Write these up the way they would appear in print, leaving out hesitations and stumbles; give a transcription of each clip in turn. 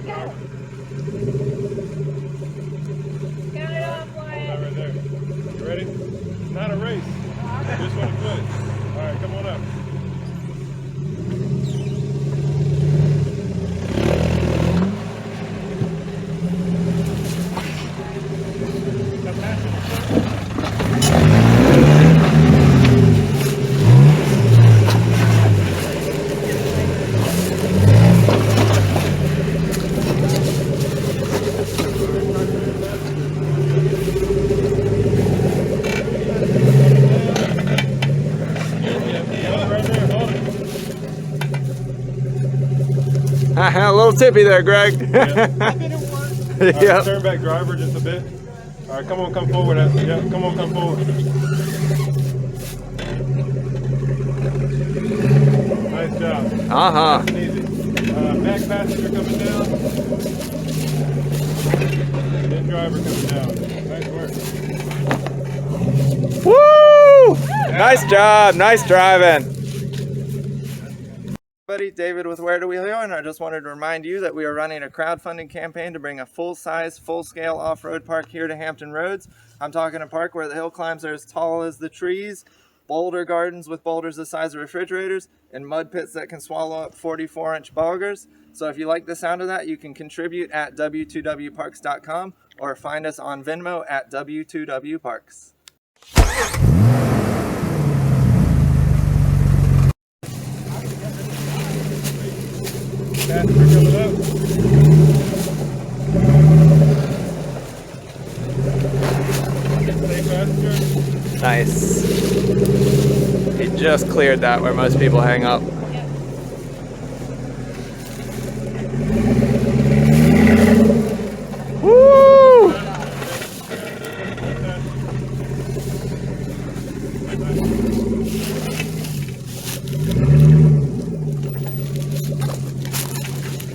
got it. Got it off, Wyatt. Right there. You ready? It's not a race. Just want to quit. All right, come on up. A little tippy there, Greg. Yeah. Yeah. Turn back driver just a bit. All right, come on, come forward. Yeah, come on, come forward. Nice job. Uh-huh. Easy. Back passenger coming down. Then driver coming down. Nice work. Woo! Nice job. Nice driving. Buddy, David with Where2Wheel, and I just wanted to remind you that we are running a crowdfunding campaign to bring a full-size, full-scale off-road park here to Hampton Roads. I'm talking a park where the hill climbs are as tall as the trees, boulder gardens with boulders the size of refrigerators, and mud pits that can swallow up 44-inch boggers. So if you like the sound of that, you can contribute at W2WParks.com or find us on Venmo at W2W Parks. Passenger coming up. Stay passenger. Nice. He just cleared that where most people hang up. Woo!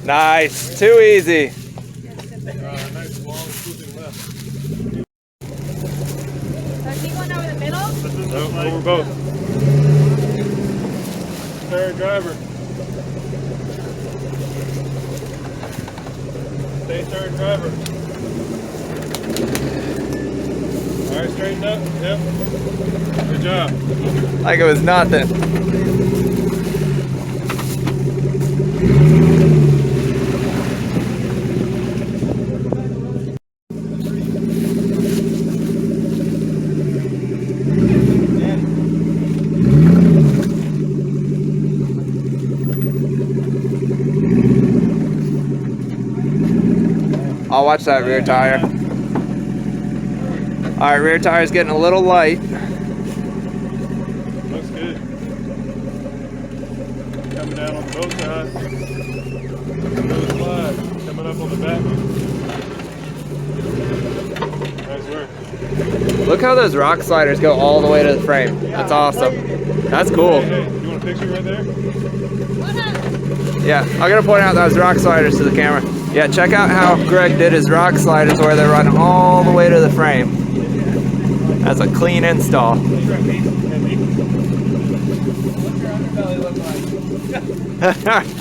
Nice. Too easy. Nice long swooping left. So keep one over the middle. No, over both. Third driver. Stay third driver. All right, straighten up. Yep. Good job. Like it was nothing. I'll watch that rear tire. All right, rear tire's getting a little light. Looks good. Coming down on both sides. Another slide. Coming up on the back. Nice work. Look how those rock sliders go all the way to the frame. That's awesome. That's cool. Hey, you want a picture right there? Yeah, I'm gonna point out those rock sliders to the camera. Yeah, check out how Greg did his rock sliders where they run all the way to the frame. That's a clean install.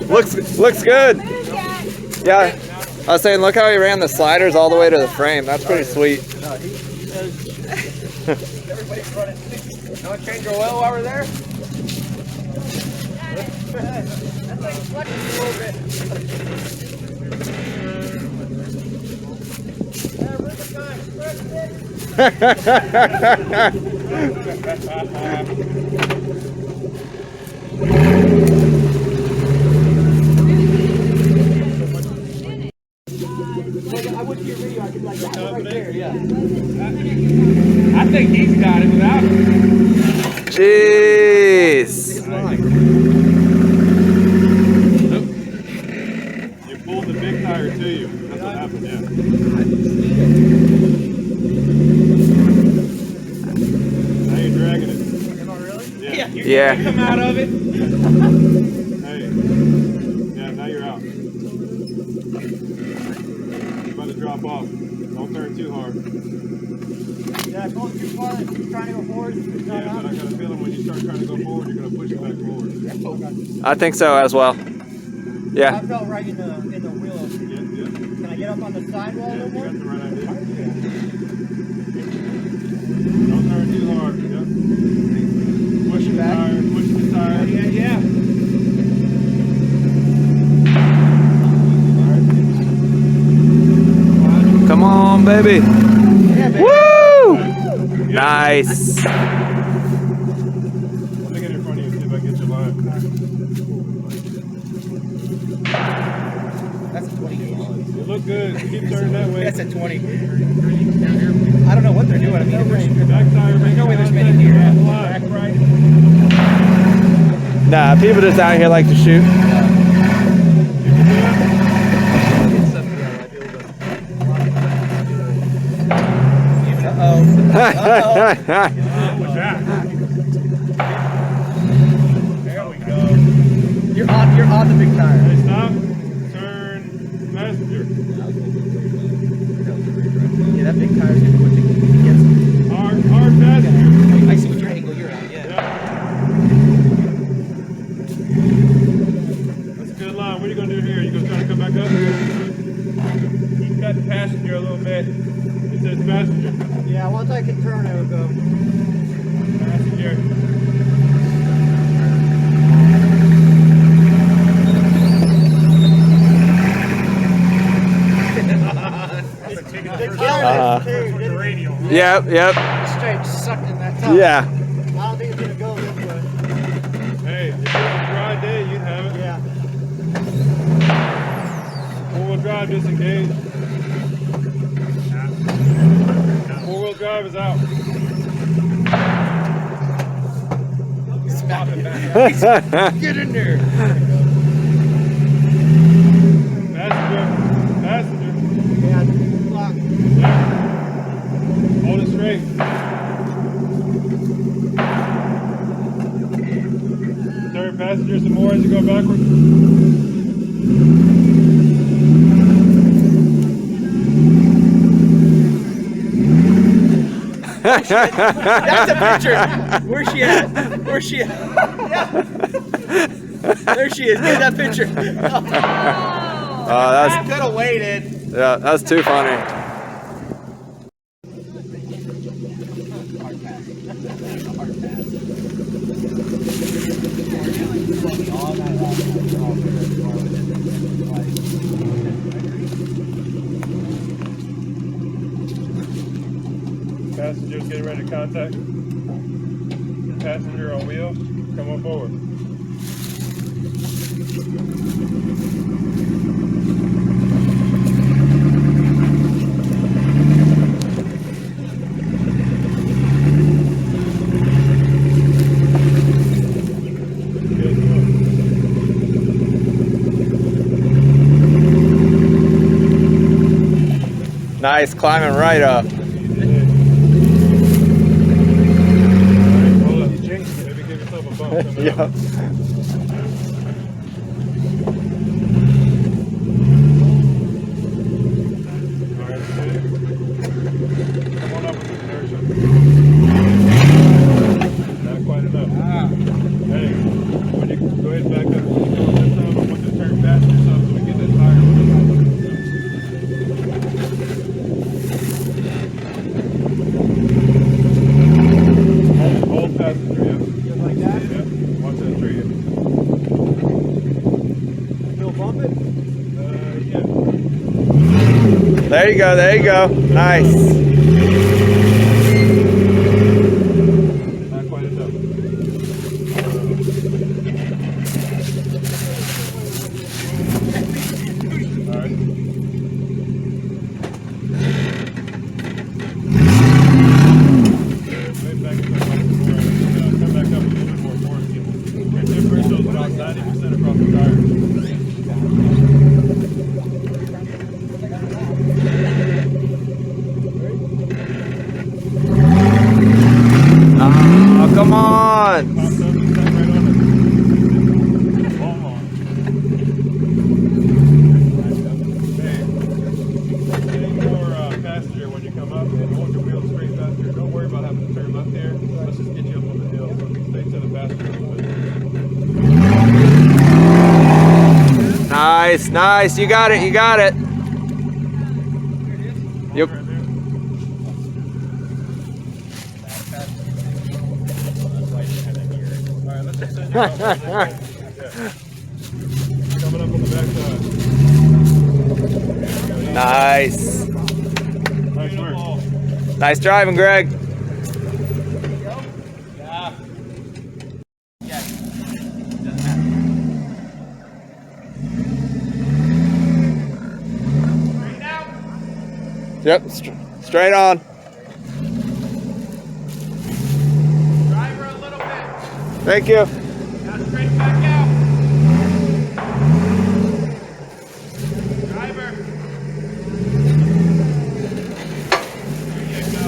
looks good. Yeah, I was saying, look how he ran the sliders all the way to the frame. That's pretty sweet. Everybody's running. You want to change your oil while we're there? That's like flexible a little bit. I went to your video, I could like that right there, yeah. I think he's got it without it. Jeez. You pulled the big tire to you. That's what happened, yeah. Now you're dragging it. Am I really? Yeah. Yeah. Come out of it. Hey. Yeah, now you're out. You're about to drop off. Don't turn too hard. Yeah, going too far, it's trying to go forward. Yeah, but I got a feeling when you start trying to go forward, you're going to push it back forward. I think so as well. I Yeah. felt right in the wheel. Yeah, get up on the sidewall a little more? That's the right idea. Don't turn too hard. Yep. Push the tire, push the tire. Yeah. Come on, baby. Yeah, baby. Woo! Nice. Let me get in front of you, see if I get your line. That's a 20 gauge. You look good. Keep turning that way. That's a 20. I don't know what they're doing. I mean, Back tire, make no way there's many contact here. around the line. Back right. Nah, people just out here like to shoot. There we go. You're on the big tire. Hey, stop. Turn passenger. Yeah, that big tire's gonna put the against me. Hard passenger. I see what your angle you're on. Yeah. That's a good line. What are you going to do here? You going to try to come back up? Keep that passenger a little bit. It says passenger. Yeah, once I can turn, it'll go. Passenger. Yep. Straight sucked in that tire. Yeah. I don't think it's gonna go this way. Hey, if it was a dry day, you'd have it. Yeah. Four-wheel drive disengaged. Four-wheel drive is out. Get in there. Passenger. Yeah, lock. Yeah. Hold it straight. Third passenger some more as you go backward. That's a picture. Where's she at? Where's she at? There she is. Get that picture. Oh, that's I could have waited. yeah, that's too funny. Passengers getting ready to contact. Passenger on wheel, come on forward. Nice, climbing right up. Hold up. Maybe give yourself a bump coming Yep. up. Alright, good. Come on up with the inertia. Not quite enough. Hey, when you go ahead and back up, when you go up this time, I want you to turn back to yourself so we get that tire on the top. Hold passenger, yeah. Just like that. Yeah, watch that tree. You'll bump it. Yeah. There you go, there you go. Nice. Not quite enough. All right. Maybe back up a little more. Come back up a little bit more forward. Your differential is about 90% across the tire. Oh, come on. Pops up and step right on it. Long on. Hey, stay more passenger when you come up and hold your wheels straight faster. Don't worry about having to turn left here. Let's just get you up on the hill. So stay to the passenger a little bit. Nice, nice. You got it, you got it. Yep. Right there. All right, let's just send you out. Yeah. Coming up on the backside. Nice. Nice work. Nice driving, Greg. Yeah. Yeah. Yep, straight on. Driver a little bit. Thank you. Now straight back out. Driver. There you go.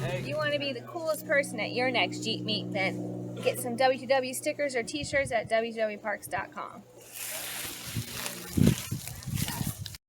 If you want to be the coolest person at your next Jeep meet, then get some W2W stickers or T-shirts at W2WParks.com.